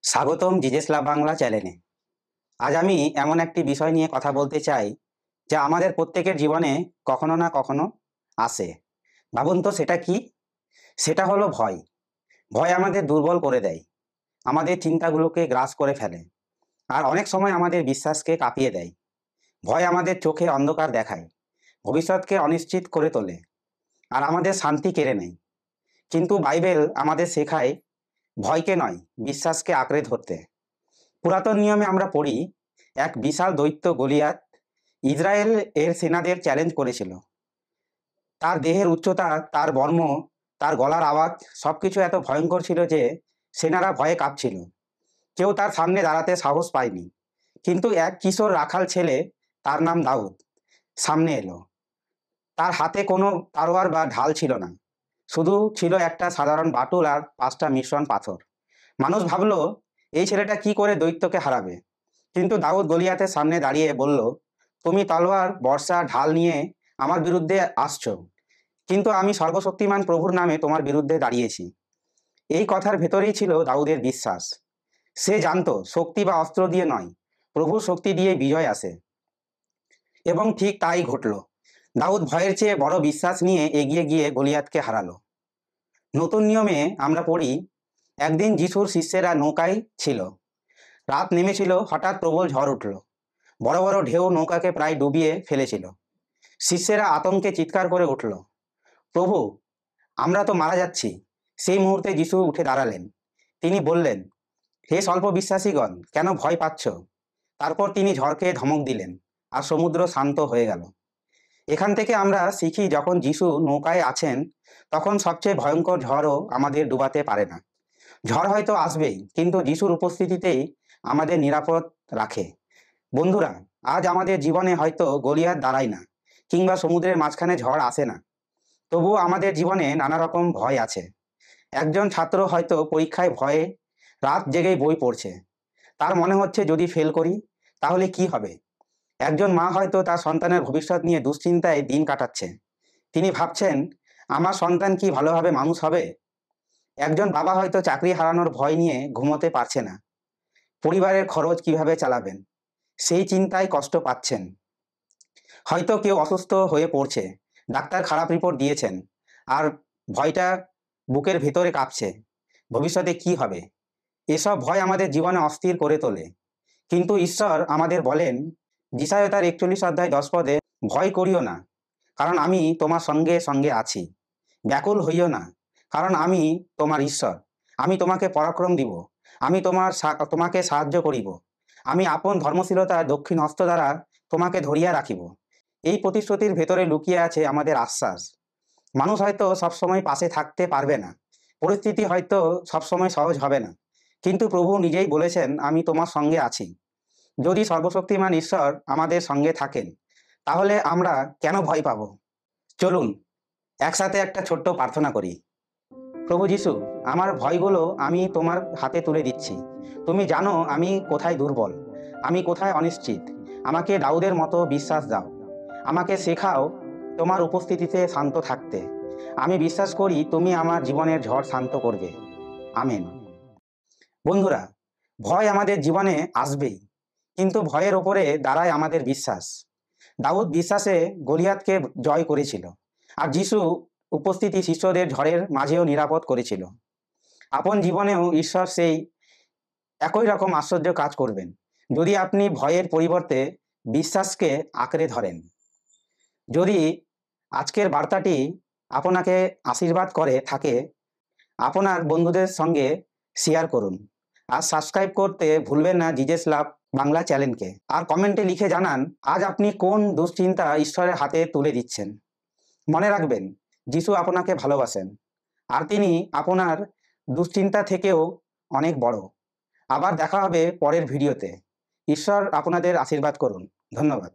স্বাগতম জিজেস লাভ বাংলা চ্যানেলে। আজ আমি এমন একটি বিষয় নিয়ে কথা বলতে চাই যা আমাদের প্রত্যেকের জীবনে কখনো না কখনো আসে। ভাবুন তো সেটা কি? সেটা হলো ভয়। ভয় আমাদের দুর্বল করে দেয়, আমাদের চিন্তাগুলোকে গ্রাস করে ফেলে, আর অনেক সময় আমাদের বিশ্বাসকে কাঁপিয়ে দেয়। ভয় আমাদের চোখে অন্ধকার দেখায়, ভবিষ্যৎকে অনিশ্চিত করে তোলে, আর আমাদের শান্তি কেড়ে নেয়। কিন্তু বাইবেল আমাদের শেখায় ভয়কে নয়, বিশ্বাসকে আঁকড়ে ধরতে। পুরাতন নিয়মে আমরা পড়ি, এক বিশাল দৈত্য গলিয়াত ইসরায়েল এর সেনাদের চ্যালেঞ্জ করেছিল। তার দেহের উচ্চতা, তার বর্ম, তার গলার আওয়াজ সবকিছু এত ভয়ঙ্কর ছিল যে সেনারা ভয়ে কাঁপছিল। কেউ তার সামনে দাঁড়াতে সাহস পায়নি। কিন্তু এক কিশোর রাখাল ছেলে, তার নাম দাউদ, সামনে এলো। তার হাতে কোনো তারোয়ার বা ঢাল ছিল না, শুধু ছিল একটা সাধারণ বাটুল আর 5টা মিশ্রণ পাথর। মানুষ ভাবলো, এই ছেলেটা কি করে দৈত্যকে হারাবে? কিন্তু দাউদ গলিয়াতের সামনে দাঁড়িয়ে বলল, তুমি তলোয়ার, বর্ষা, ঢাল নিয়ে আমার বিরুদ্ধে আসছো, কিন্তু আমি সর্বশক্তিমান প্রভুর নামে তোমার বিরুদ্ধে দাঁড়িয়েছি। এই কথার ভেতরেই ছিল দাউদের বিশ্বাস। সে জানতো শক্তি বা অস্ত্র দিয়ে নয়, প্রভুর শক্তি দিয়ে বিজয় আসে। এবং ঠিক তাই ঘটল। দাউদ ভয়ের চেয়ে বড় বিশ্বাস নিয়ে এগিয়ে গিয়ে গলিয়াতকে হারালো। নতুন নিয়মে আমরা পড়ি, একদিন যিশুর শিষ্যেরা নৌকায় ছিল। রাত নেমেছিল, হঠাৎ প্রবল ঝড় উঠল। বড় বড় ঢেউ নৌকাকে প্রায় ডুবিয়ে ফেলেছিল। শিষ্যেরা আতঙ্কে চিৎকার করে উঠল, প্রভু, আমরা তো মারা যাচ্ছি। সেই মুহূর্তে যিশু উঠে দাঁড়ালেন। তিনি বললেন, হে স্বল্প বিশ্বাসীগণ, কেন ভয় পাচ্ছ? তারপর তিনি ঝড়কে ধমক দিলেন, আর সমুদ্র শান্ত হয়ে গেল। এখান থেকে আমরা শিখি, যখন যিশু নৌকায় আছেন, তখন সবচেয়ে ভয়ঙ্কর ঝড়ও আমাদের ডুবাতে পারে না। ঝড় হয়তো আসবেই, কিন্তু যিশুর উপস্থিতিতেই আমাদের নিরাপদ রাখে। বন্ধুরা, আজ আমাদের জীবনে হয়তো গলিয়াত দাঁড়ায় না, কিংবা সমুদ্রের মাঝখানে ঝড় আসে না, তবুও আমাদের জীবনে নানা রকম ভয় আছে। একজন ছাত্র হয়তো পরীক্ষায় ভয়ে রাত জেগেই বই পড়ছে। তার মনে হচ্ছে, যদি ফেল করি তাহলে কি হবে? একজন মা হয়তো তার সন্তানের ভবিষ্যৎ নিয়ে দুশ্চিন্তায় দিন কাটাচ্ছে। তিনি ভাবছেন, আমার সন্তান কি ভালোভাবে মানুষ হবে? একজন বাবা হয়তো চাকরি হারানোর ভয় নিয়ে ঘুমোতে পারছে না। পরিবারের খরচ কিভাবে চালাবেন, সেই চিন্তায় কষ্ট পাচ্ছেন। হয়তো কেউ অসুস্থ হয়ে পড়ছে, ডাক্তার খারাপ রিপোর্ট দিয়েছেন, আর ভয়টা বুকের ভেতরে কাঁপছে। ভবিষ্যতে কি হবে? এসব ভয় আমাদের জীবনে অস্থির করে তোলে। কিন্তু ঈশ্বর আমাদের বলেন, যিশায়া তার 41 অধ্যায় 10 পদে, ভয় করিও না, কারণ আমি তোমার সঙ্গে সঙ্গে আছি। ব্যাকুল হইও না, কারণ আমি তোমার ঈশ্বর। আমি তোমাকে পরাক্রম দিব, আমি তোমাকে সাহায্য করিব। আমি আপন ধর্মশীলতার দক্ষিণ হস্ত দ্বারা তোমাকে ধরিয়া রাখিব। এই প্রতিশ্রুতির ভেতরে লুকিয়ে আছে আমাদের আশ্বাস। মানুষ হয়তো সবসময় পাশে থাকতে পারবে না, পরিস্থিতি হয়তো সবসময় সহজ হবে না, কিন্তু প্রভু নিজেই বলেছেন, আমি তোমার সঙ্গে আছি। যদি সর্বশক্তিমান ঈশ্বর আমাদের সঙ্গে থাকেন, তাহলে আমরা কেন ভয় পাব? চলুন একসাথে একটা ছোট্ট প্রার্থনা করি। প্রভু যিশু, আমার ভয়গুলো আমি তোমার হাতে তুলে দিচ্ছি। তুমি জানো আমি কোথায় দুর্বল, আমি কোথায় অনিশ্চিত। আমাকে দাউদের মতো বিশ্বাস দাও। আমাকে শেখাও তোমার উপস্থিতিতে শান্ত থাকতে। আমি বিশ্বাস করি তুমি আমার জীবনের ঝড় শান্ত করবে। আমেন। বন্ধুরা, ভয় আমাদের জীবনে আসবেই, কিন্তু ভয়ের ওপরে দাঁড়ায় আমাদের বিশ্বাস। দাউদ বিশ্বাসে গলিয়াতকে জয় করেছিল, আর যিশু উপস্থিতি শিষ্যদের ঝড়ের মাঝেও নিরাপদ করেছিল। আপন জীবনেও ঈশ্বর সেই একই রকম আশ্চর্য কাজ করবেন, যদি আপনি ভয়ের পরিবর্তে বিশ্বাসকে আঁকড়ে ধরেন। যদি আজকের বার্তাটি আপনাকে আশীর্বাদ করে থাকে, আপনার বন্ধুদের সঙ্গে শেয়ার করুন। আর সাবস্ক্রাইব করতে ভুলবেন না জিজেস লাভ বাংলা চ্যানেলকে। আর কমেন্টে লিখে জানান, আজ আপনি কোন দুশ্চিন্তা ঈশ্বরের হাতে তুলে দিচ্ছেন। মনে রাখবেন, যিশু আপনাকে ভালোবাসেন, আর তিনি আপনার দুশ্চিন্তা থেকেও অনেক বড়। আবার দেখা হবে পরের ভিডিওতে। ঈশ্বর আপনাদের আশীর্বাদ করুন। ধন্যবাদ।